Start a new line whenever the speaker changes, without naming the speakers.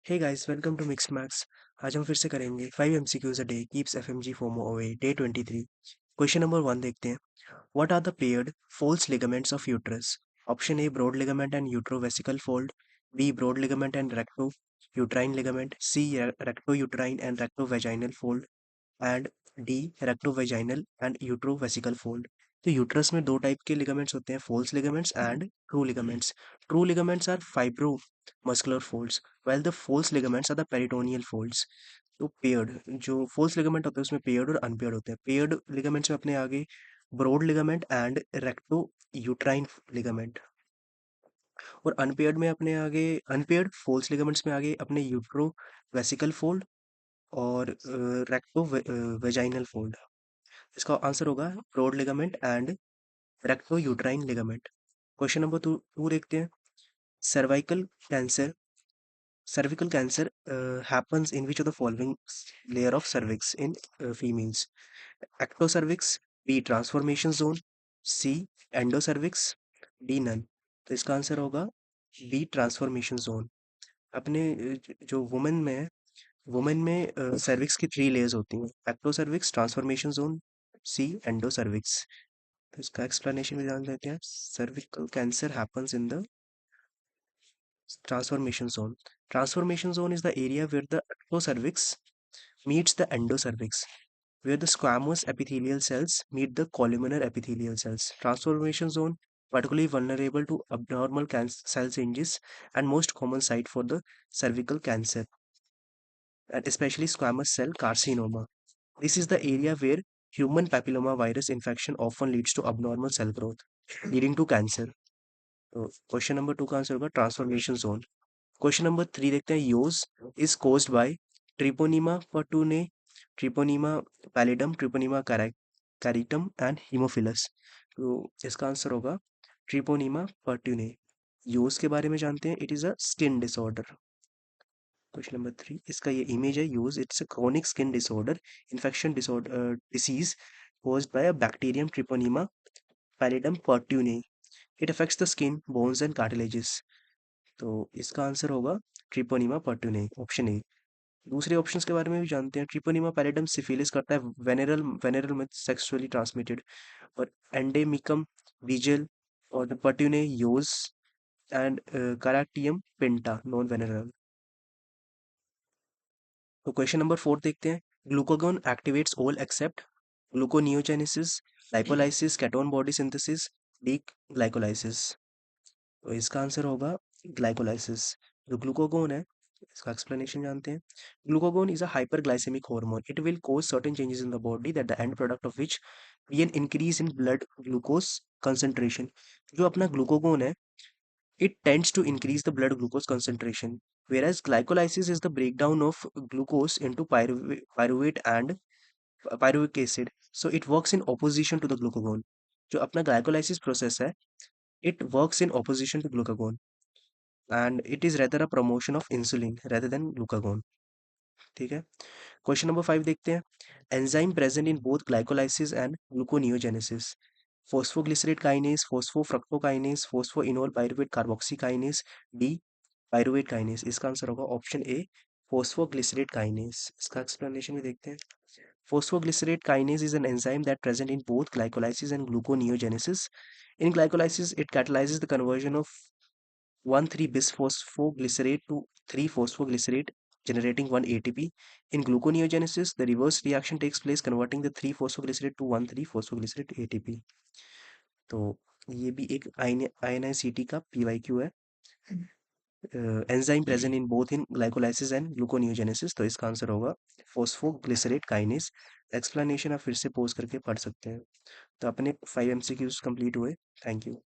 Hey guys welcome to mix maths. आज हम फिर से करेंगे 5 MCQs a day keeps FMG FOMO away day 23। Question number 1 देखते हैं। What are the paired folds ligaments of uterus? Option A broad ligament and uterovesical fold, B broad ligament and recto uterine ligament, C recto uterine and recto vaginal fold and D recto vaginal and uterovesical fold. तो uterus में दो type के ligaments होते हैं, false ligaments and true ligaments. True ligaments are fibromuscular folds while the false ligaments are the peritoneal folds। तो paired जो false ligament होते हैं उसमें पेयर्ड और अनपेयर्ड होते हैं। पेयर्ड लिगामेंट्स में अपने आगे broad ligament and recto uterine ligament, और अनपेयर्ड में अपने आगे अनपेयर्ड false लिगामेंट्स में आगे अपने यूट्रो वेसिकल फोल्ड और रेक्टो वेजाइनल फोल्ड। इसका आंसर होगा broad ligament and recto uterine ligament. Question number two देखते हैं। Cervical cancer cervical cancer happens in which of the following layer of cervix in females? Ectocervix, B transformation zone, C endocervix, D none। तो इसका answer होगा B transformation zone. अपने जो women में cervix की 3 layers होती हैं, एक्टोसर्विक्स, ट्रांसफॉर्मेशन जोन, सी endocervix. तो इसका एक्सप्लेनेशन भी जान लेते हैं। Cervical cancer happens in the transformation zone. Transformation zone is the area where the ectocervix meets the endocervix, where the squamous epithelial cells meet the columnar epithelial cells. Transformation zone particularly vulnerable to abnormal cell changes and most common site for the cervical cancer, and especially squamous cell carcinoma. This is the area where human papilloma virus infection often leads to abnormal cell growth, leading to cancer. तो question number 2 का answer होगा transformation zone. Question number 3 देखते हैं। Yaws is caused by Treponema pertenue, Treponema pallidum, Treponema carateum and Haemophilus. तो इसका answer होगा Treponema पर्टूने। योज के बारे में जानते हैं। It is a skin disorder. Question number 3, इसका ये इमेज है। Use it's a chronic skin disorder, infection disorder, disease caused by a bacterium Treponema pallidum pertune. It affects the skin, bones and cartilages। तो इसका answer होगा Treponema पर्टूने, option A. दूसरे options के बारे में भी जानते हैं। ट्रिपोनिमा पैलिडम सिफिलिस करता है, वेनेरल वेनेरल में सेक्सुअली ट्रांसमिटेड, और एंडेमिकम बीजल और पर्टूने योज एंड कराटियम पेंटा नॉन वेनेरल। तो क्वेश्चन नंबर 4 देखते हैं। Glucagon activates all except gluconeogenesis, lipolysis, ketone body synthesis, D glycolysis. तो इसका आंसर होगा ग्लाइकोलाइसिस। जो ग्लूकागॉन है, इसका एक्सप्लेनेशन जानते हैं। Glucagon is a hyperglycaemic hormone. It will cause certain changes in the body that the end product of which be an increase in blood glucose concentration. जो अपना ग्लूकागॉन है, it tends to increase the blood glucose concentration, whereas glycolysis is the breakdown of glucose into pyruvate and pyruvic acid. So it works in opposition to the glucagon। जो अपना glycolysis process है, it works in opposition to glucagon and it is rather a promotion of insulin rather than glucagon। ठीक है। Question number 5 देखते हैं। Enzyme present in both glycolysis and gluconeogenesis. Phosphoglycerate kinase, फॉस्फोफ्रक्टोकाइनेज, phosphoenol pyruvate carboxy kinase, D pyruvate kinase. इसका answer होगा option A phosphoglycerate kinase. इसका explanation भी देखते हैं। Phosphoglycerate kinase is an enzyme that present in both glycolysis and gluconeogenesis. In glycolysis, it catalyzes the conversion of 1,3-bisphosphoglycerate to 3-phosphoglycerate, generating 1 ATP. In gluconeogenesis, the reverse reaction takes place, converting the 3-phosphoglycerate to 1,3-phosphoglycerate ATP। तो ये भी एक INICT का PYQ है। Enzyme present in both in glycolysis and gluconeogenesis. तो इसका answer होगा phosphoglycerate kinase. Explanation आप फिर से पोज करके पढ़ सकते हैं। तो अपने 5 MCQs कंप्लीट हुए। Thank you.